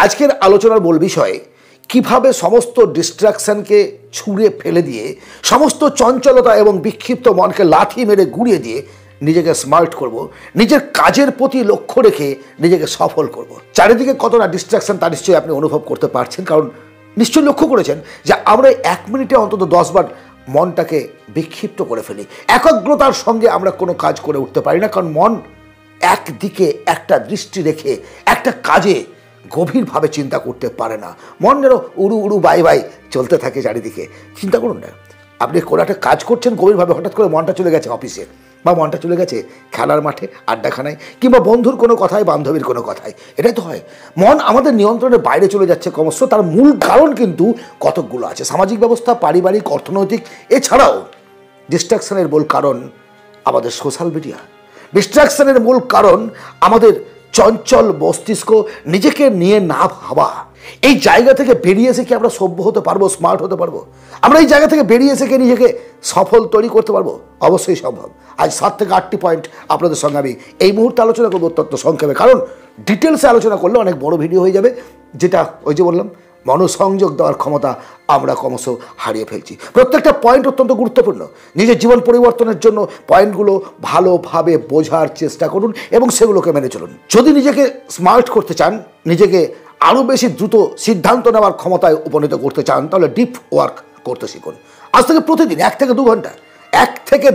আজকের আলোচনার মূল বিষয় কিভাবে সমস্ত ডিস্ট্রাকশনকে ছুঁড়ে ফেলে দিয়ে সমস্ত চঞ্চলতা এবং বিক্ষিপ্ত মনকে লাথি মেরে গুঁড়িয়ে দিয়ে নিজেকে স্মার্ট করব, নিজের কাজের প্রতি লক্ষ্য রেখে নিজেকে সফল করব। চারিদিকে কতটা ডিস্ট্রাকশন তা নিশ্চয়ই আপনি অনুভব করতে পারছেন, কারণ নিশ্চয়ই লক্ষ্য করেছেন যে আমরা 1 মিনিটে অন্তত 10 বার মনটাকে বিক্ষিপ্ত করে ফেলি। একাগ্রতার সঙ্গে আমরা কোনো কাজ করে উঠতে পারি না, কারণ মন একদিকে একটা দৃষ্টি রেখে একটা কাজে গভীরভাবে চিন্তা করতে পারে না। মন যেন উড়ু উড়ু বাই বাই চলতে থাকে চারিদিকে। চিন্তা করুন না, আপনি কোনো একটা কাজ করছেন গভীরভাবে, হঠাৎ করে মনটা চলে গেছে অফিসে, বা মনটা চলে গেছে খেলার মাঠে, আড্ডাখানায়, কিংবা বন্ধুর কোনো কথায়, বান্ধবীর কোনো কথায়। এটাই তো হয়, মন আমাদের নিয়ন্ত্রণের বাইরে চলে যাচ্ছে ক্রমশ। তার মূল কারণ কিন্তু কতকগুলো আছে, সামাজিক ব্যবস্থা, পারিবারিক, অর্থনৈতিক, এছাড়াও ডিস্ট্রাকশনের মূল কারণ আমাদের সোশ্যাল মিডিয়া। ডিস্ট্রাকশনের মূল কারণ আমাদের চঞ্চল মস্তিষ্ক, নিজেকে নিয়ে না ভাবা। এই জায়গা থেকে বেরিয়ে এসে কি আমরা সভ্য হতে পারবো, স্মার্ট হতে পারবো? আমরা এই জায়গা থেকে বেরিয়ে এসে কি নিজেকে সফল তৈরি করতে পারবো? অবশ্যই সম্ভব। আজ 7 থেকে 8টি পয়েন্ট আপনাদের সঙ্গে আমি এই মুহূর্তে আলোচনা করবো অত্যন্ত সংক্ষেপে, কারণ ডিটেলসে আলোচনা করলে অনেক বড় ভিডিও হয়ে যাবে, যেটা ওই যে বললাম মনোসংযোগ দেওয়ার ক্ষমতা আমরা ক্রমশ হারিয়ে ফেলছি। প্রত্যেকটা পয়েন্ট অত্যন্ত গুরুত্বপূর্ণ। নিজের জীবন পরিবর্তনের জন্য পয়েন্টগুলো ভালোভাবে বোঝার চেষ্টা করুন এবং সেগুলোকে মেনে চলুন। যদি নিজেকে স্মার্ট করতে চান, নিজেকে আরও বেশি দ্রুত সিদ্ধান্ত নেওয়ার ক্ষমতায় উপনীত করতে চান, তাহলে ডিপ ওয়ার্ক করতে শিখুন। আজ থেকে প্রতিদিন 1 থেকে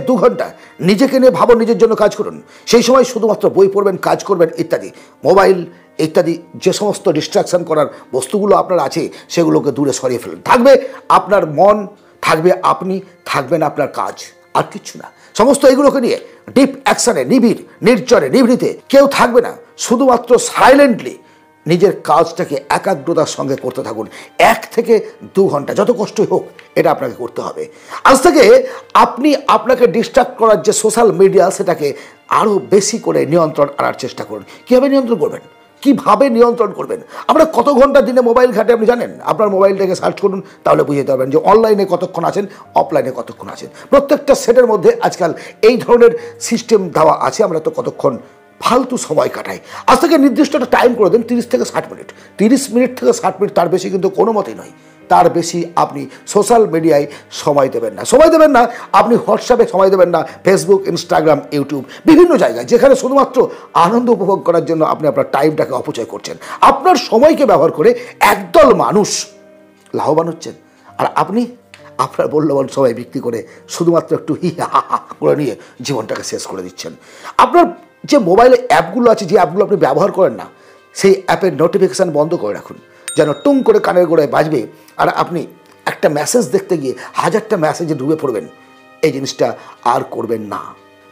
2 ঘন্টা নিজেকে নিয়ে ভাবুন, নিজের জন্য কাজ করুন। সেই সময় শুধুমাত্র বই পড়বেন, কাজ করবেন ইত্যাদি, মোবাইল ইত্যাদি যে সমস্ত ডিস্ট্রাকশন করার বস্তুগুলো আপনার আছে সেগুলোকে দূরে সরিয়ে ফেলুন। থাকবে আপনার মন, থাকবে আপনি, থাকবেন আপনার কাজ, আর কিচ্ছু না। সমস্ত এগুলোকে নিয়ে ডিপ অ্যাকশনে, নিবিড় নির্জনে নিভৃতে কেউ থাকবে না, শুধুমাত্র সাইলেন্টলি নিজের কাজটাকে একাগ্রতার সঙ্গে করতে থাকুন। 1 থেকে 2 ঘন্টা, যত কষ্টই হোক, এটা আপনাকে করতে হবে। আজ থেকে আপনি আপনাকে ডিস্ট্রাক্ট করার যে সোশ্যাল মিডিয়া, সেটাকে আরও বেশি করে নিয়ন্ত্রণ আনার চেষ্টা করুন। কীভাবে নিয়ন্ত্রণ করবেন? কিভাবে নিয়ন্ত্রণ করবেন? আমরা কত ঘন্টা দিনে মোবাইল ঘাটে আপনি জানেন? আপনার মোবাইলটাকে সার্চ করুন, তাহলে বুঝে যেতে পারবেন যে অনলাইনে কতক্ষণ আছেন, অফলাইনে কতক্ষণ আছেন। প্রত্যেকটা সেটের মধ্যে আজকাল এই ধরনের সিস্টেম দেওয়া আছে, আমরা তো কতক্ষণ ফালতু সময় কাটাই। আজ থেকে নির্দিষ্ট একটা টাইম করে দেন, 30 থেকে 60 মিনিট। 30 মিনিট থেকে 60 মিনিট, তার বেশি কিন্তু কোনো মতেই নয়। তার বেশি আপনি সোশ্যাল মিডিয়ায় সময় দেবেন না। আপনি হোয়াটসঅ্যাপে সময় দেবেন না, ফেসবুক, ইনস্টাগ্রাম, ইউটিউব, বিভিন্ন জায়গায় যেখানে শুধুমাত্র আনন্দ উপভোগ করার জন্য আপনি আপনার টাইমটাকে অপচয় করছেন। আপনার সময়কে ব্যবহার করে একদল মানুষ লাভবান হচ্ছেন, আর আপনি আপনার মূল্যবান সময় বিক্রি করে শুধুমাত্র একটু হি হা হা করে নিয়ে জীবনটাকে শেষ করে দিচ্ছেন। আপনার যে মোবাইলে অ্যাপগুলো আছে, যে অ্যাপগুলো আপনি ব্যবহার করেন না, সেই অ্যাপের নোটিফিকেশান বন্ধ করে রাখুন, যেন টুং করে কানের গোড়ায় বাজবে আর আপনি একটা মেসেজ দেখতে গিয়ে 1000টা মেসেজে ডুবে পড়বেন। এই জিনিসটা আর করবেন না।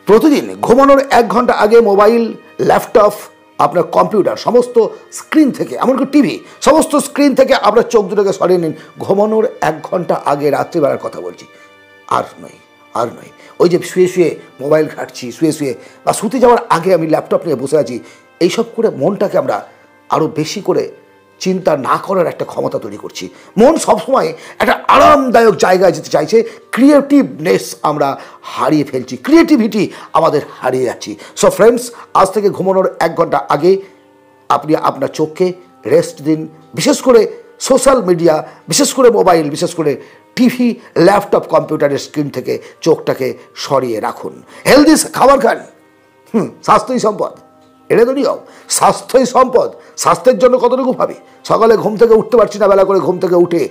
প্রতিদিন ঘুমানোর 1 ঘন্টা আগে মোবাইল, ল্যাপটপ, আপনার কম্পিউটার, সমস্ত স্ক্রিন থেকে, এমনকি টিভি, সমস্ত স্ক্রিন থেকে আপনার চোখ দুটোকে সরিয়ে নিন। ঘুমানোর 1 ঘন্টা আগে, রাত্রিবেলার কথা বলছি, আর নয়। ওই যে শুয়ে মোবাইল ঘাঁটছি, শুয়ে বা শুতে যাওয়ার আগে আমি ল্যাপটপ নিয়ে বসে আছি, এইসব করে মনটাকে আমরা আরও বেশি করে চিন্তা না করার একটা ক্ষমতা তৈরি করছি। মন সবসময় একটা আরামদায়ক জায়গায় যেতে চাইছে। ক্রিয়েটিভনেস আমরা হারিয়ে ফেলছি, ক্রিয়েটিভিটি আমাদের হারিয়ে যাচ্ছি। সো ফ্রেন্ডস, আজ থেকে ঘুমানোর 1 ঘন্টা আগে আপনি আপনার চোখকে রেস্ট দিন। বিশেষ করে সোশ্যাল মিডিয়া, বিশেষ করে মোবাইল, বিশেষ করে টিভি, ল্যাপটপ, কম্পিউটারের স্ক্রিন থেকে চোখটাকে সরিয়ে রাখুন। হেলদি খাবার খান। স্বাস্থ্যই সম্পদ, এটা তো নিয়ম। স্বাস্থ্যই সম্পদ। স্বাস্থ্যের জন্য কতটুকু ভাবি। সকালে ঘুম থেকে উঠতে পারছি না, বেলা করে ঘুম থেকে উঠে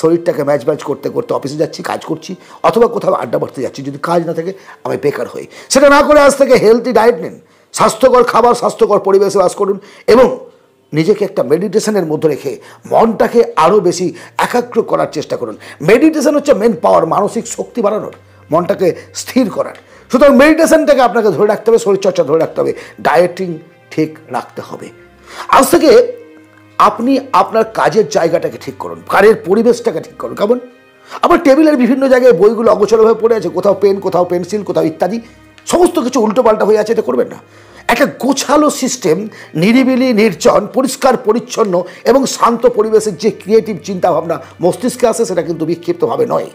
শরীরটাকে ম্যাচ করতে করতে অফিসে যাচ্ছি, কাজ করছি, অথবা কোথাও আড্ডা মারতে যাচ্ছি। যদি কাজ না থাকে আমি বেকার হই। সেটা না করে আজ থেকে হেলদি ডায়েট নিন, স্বাস্থ্যকর খাবার, স্বাস্থ্যকর পরিবেশে বাস করুন এবং নিজেকে একটা মেডিটেশনের মধ্যে রেখে মনটাকে আরও বেশি একাগ্র করার চেষ্টা করুন। মেডিটেশন হচ্ছে মেন পাওয়ার, মানসিক শক্তি বাড়ানোর, মনটাকে স্থির করার। সুতরাং মেডিটেশনটাকে আপনাকে ধরে রাখতে হবে, শরীরচর্চা ধরে রাখতে হবে, ডায়েটিং ঠিক রাখতে হবে। আজ থেকে আপনি আপনার কাজের জায়গাটাকে ঠিক করুন, কাজের পরিবেশটাকে ঠিক করুন। কেমন? আপনার টেবিলের বিভিন্ন জায়গায় বইগুলো অগোছলভাবে পড়ে আছে, কোথাও পেন, কোথাও পেন্সিল, কোথাও ইত্যাদি, সমস্ত কিছু উল্টোপাল্টা হয়ে আছে, এটা করবেন না। একটা গোছালো সিস্টেম, নিরিবিলি, নির্জন, পরিষ্কার পরিচ্ছন্ন এবং শান্ত পরিবেশের যে ক্রিয়েটিভ চিন্তাভাবনা মস্তিষ্কে আসে, সেটা কিন্তু বিক্ষিপ্তভাবে নয়।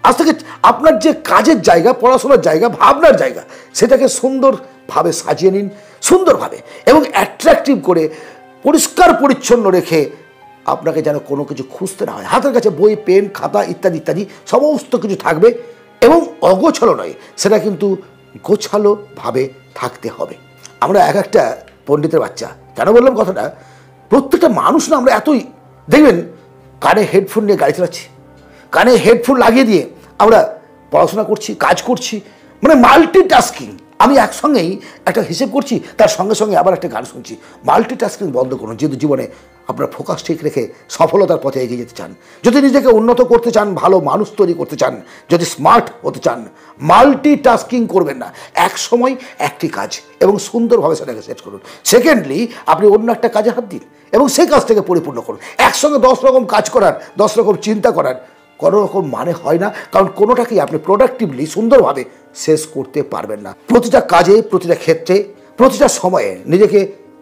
আজ থেকে আপনার যে কাজের জায়গা, পড়াশোনার জায়গা, ভাবনার জায়গা, সেটাকে সুন্দরভাবে সাজিয়ে নিন, সুন্দরভাবে এবং অ্যাট্রাকটিভ করে, পরিষ্কার পরিচ্ছন্ন রেখে আপনাকে যেন কোনো কিছু খুঁজতে না হয়। হাতের কাছে বই, পেন, খাতা ইত্যাদি ইত্যাদি সমস্ত কিছু থাকবে এবং অগোছালো নয়, সেটা কিন্তু গোছালোভাবে থাকতে হবে। আমরা এক একটা পণ্ডিতের বাচ্চা। কেন বললাম কথাটা? প্রত্যেকটা মানুষ না আমরা এতই, দেখবেন কানে হেডফোন নিয়ে গাড়ি চালাচ্ছি, কানে হেডফোন লাগিয়ে দিয়ে আমরা পড়াশোনা করছি, কাজ করছি, মানে মাল্টিটাস্কিং। আমি একসঙ্গেই একটা হিসেব করছি, তার সঙ্গে সঙ্গে আবার একটা গান শুনছি। মাল্টিটাস্কিং বন্ধ করুন যদি জীবনে আপনার ফোকাস ঠিক রেখে সফলতার পথে এগিয়ে যেতে চান, যদি নিজেকে উন্নত করতে চান, ভালো মানুষ তৈরি করতে চান, যদি স্মার্ট হতে চান, মাল্টিটাস্কিং করবেন না। এক সময় একটি কাজ এবং সুন্দরভাবে সেটাকে সেট করুন। সেকেন্ডলি আপনি অন্য একটা কাজে হাত দিন এবং সেই কাজটাকে পরিপূর্ণ করুন। একসঙ্গে 10 রকম কাজ করার, 10 রকম চিন্তা করার কোনো রকম মানে হয় না, কারণ কোনোটাকেই আপনি প্রোডাক্টিভলি সুন্দরভাবে শেষ করতে পারবেন না। প্রতিটা কাজে, প্রতিটা ক্ষেত্রে, প্রতিটা সময়ে নিজেকে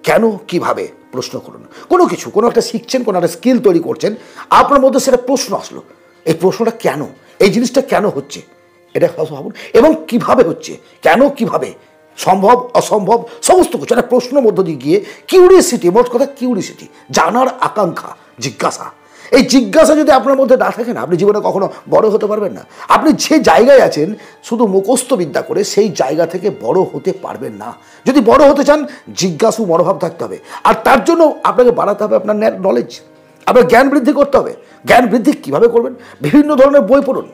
কেন কিভাবে প্রশ্ন করুন। কোনো কিছু, কোনো একটা শিখছেন, কোনো একটা স্কিল তৈরি করছেন, আপনার মধ্যে সেটা প্রশ্ন আসলো, এই প্রশ্নটা কেন, এই জিনিসটা কেন হচ্ছে, এটা ভাবুন এবং কিভাবে হচ্ছে, কেন কিভাবে, সম্ভব অসম্ভব সমস্ত কিছু একটা প্রশ্নের মধ্য দিয়ে গিয়ে কিউরিয়াসিটি, মোট কথা কিউরিয়াসিটি, জানার আকাঙ্ক্ষা, জিজ্ঞাসা। এই জিজ্ঞাসা যদি আপনার মধ্যে না থাকে না, আপনি জীবনে কখনো বড় হতে পারবেন না। আপনি যে জায়গায় আছেন শুধু মুখস্থ বিদ্যা করে সেই জায়গা থেকে বড় হতে পারবেন না। যদি বড় হতে চান, জিজ্ঞাসু মনোভাব থাকতে হবে, আর তার জন্য আপনাকে বাড়াতে হবে আপনার নলেজ, আপনার জ্ঞান বৃদ্ধি করতে হবে। জ্ঞান বৃদ্ধি কীভাবে করবেন? বিভিন্ন ধরনের বই পড়ুন,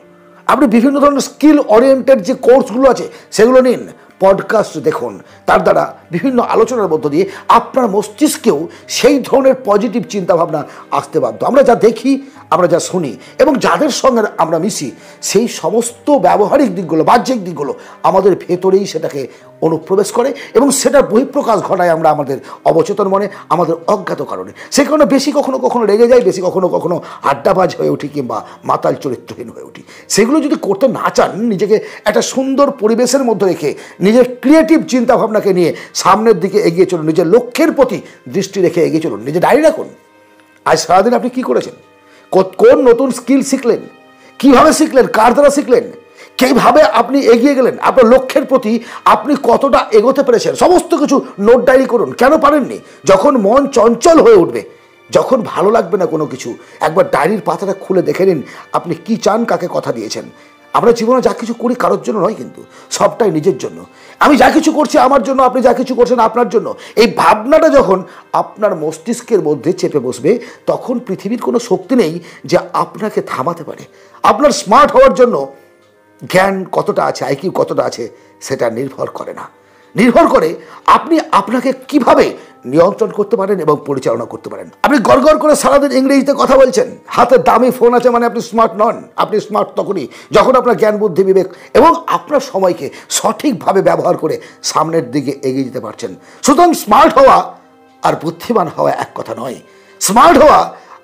আপনি বিভিন্ন ধরনের স্কিল ওরিয়েন্টেড যে কোর্সগুলো আছে সেগুলো নিন, পডকাস্ট দেখুন, তার দ্বারা বিভিন্ন আলোচনার মধ্য দিয়ে আপনার মস্তিষ্কেও সেই ধরনের পজিটিভ চিন্তাভাবনা আসতে বাধ্য। আমরা যা দেখি, আমরা যা শুনি এবং যাদের সঙ্গে আমরা মিশি, সেই সমস্ত ব্যবহারিক দিকগুলো, বাহ্যিক দিকগুলো আমাদের ভেতরেই সেটাকে অনুপ্রবেশ করে এবং সেটার বহিঃপ্রকাশ ঘটায় আমরা আমাদের অবচেতন মনে, আমাদের অজ্ঞাত কারণে। সে কারণে বেশি কখনো কখনো রেগে যাই, বেশি কখনো কখনো আড্ডাবাজ হয়ে উঠি কিংবা মাতাল চরিত্রহীন হয়ে উঠি। সেগুলো যদি করতে না চান, নিজেকে একটা সুন্দর পরিবেশের মধ্যে রেখে নিজের ক্রিয়েটিভ চিন্তাভাবনাকে নিয়ে সামনের দিকে এগিয়ে চলুন, নিজের লক্ষ্যের প্রতি দৃষ্টি রেখে এগিয়ে চলুন। নিজে ডায়েরি রাখুন, আজ সারাদিন আপনি কী করেছেন, কোন নতুন স্কিল শিখলেন, কিভাবে শিখলেন, কার দ্বারা শিখলেন, কীভাবে আপনি এগিয়ে গেলেন, আপনার লক্ষ্যের প্রতি আপনি কতটা এগোতে পেরেছেন, সমস্ত কিছু নোট ডায়েরি করুন। কেন পারেননি? যখন মন চঞ্চল হয়ে উঠবে, যখন ভালো লাগবে না কোনো কিছু, একবার ডায়েরির পাতাটা খুলে দেখে নিন আপনি কি চান, কাকে কথা দিয়েছেন। আমরা জীবনে যা কিছু করি কারোর জন্য নয়, কিন্তু সবটাই নিজের জন্য। আমি যা কিছু করছি আমার জন্য, আপনি যা কিছু করছেন আপনার জন্য। এই ভাবনাটা যখন আপনার মস্তিষ্কের মধ্যে চেপে বসবে, তখন পৃথিবীর কোনো শক্তি নেই যে আপনাকে থামাতে পারে। আপনার স্মার্ট হওয়ার জন্য জ্ঞান কতটা আছে, আইকিউ কতটা আছে, সেটা নির্ভর করে না, নির্ভর করে আপনি আপনাকে কিভাবে নিয়ন্ত্রণ করতে পারেন এবং পরিচালনা করতে পারেন। আপনি গড়গড় করে সারাদিন ইংরেজিতে কথা বলছেন, হাতে দামি ফোন আছে, মানে আপনি স্মার্ট নন। আপনি স্মার্ট তখনই যখন আপনার জ্ঞান, বুদ্ধি, বিবেক এবং আপনার সময়কে সঠিকভাবে ব্যবহার করে সামনের দিকে এগিয়ে যেতে পারছেন। সুতরাং স্মার্ট হওয়া আর বুদ্ধিমান হওয়া এক কথা নয়। স্মার্ট হওয়া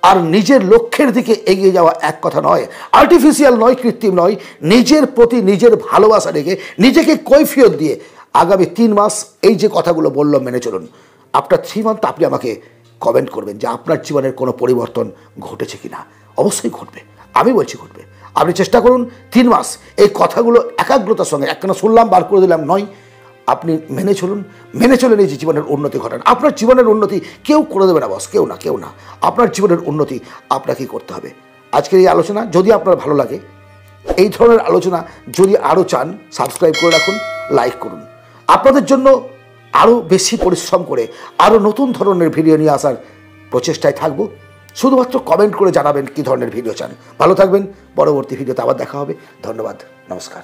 আর নিজের লক্ষ্যের দিকে এগিয়ে যাওয়া এক কথা নয়। আর্টিফিশিয়াল নয়, কৃত্রিম নয়, নিজের প্রতি নিজের ভালোবাসা রেখে নিজেকে কৈফিয়ত দিয়ে আগামী 3 মাস এই যে কথাগুলো বললাম মেনে চলুন। আফটার 3 মান্থ আপনি আমাকে কমেন্ট করবেন যে আপনার জীবনের কোনো পরিবর্তন ঘটেছে কিনা। অবশ্যই ঘটবে, আমি বলছি ঘটবে। আপনি চেষ্টা করুন 3 মাস এই কথাগুলো একাগ্রতার সঙ্গে, একখানা শুনলাম বার করে দিলাম নয়, আপনি মেনে চলুন, মেনে চলে এই যে জীবনের উন্নতি ঘটান। আপনার জীবনের উন্নতি কেউ করে দেবে না বস, কেউ না, কেউ না। আপনার জীবনের উন্নতি আপনাকেই করতে হবে। আজকের এই আলোচনা যদি আপনার ভালো লাগে, এই ধরনের আলোচনা যদি আরও চান, সাবস্ক্রাইব করে রাখুন, লাইক করুন। আপনাদের জন্য আরও বেশি পরিশ্রম করে আরও নতুন ধরনের ভিডিও নিয়ে আসার প্রচেষ্টায় থাকব। শুধুমাত্র কমেন্ট করে জানাবেন কী ধরনের ভিডিও চান। ভালো থাকবেন, পরবর্তী ভিডিওতে আবার দেখা হবে। ধন্যবাদ, নমস্কার।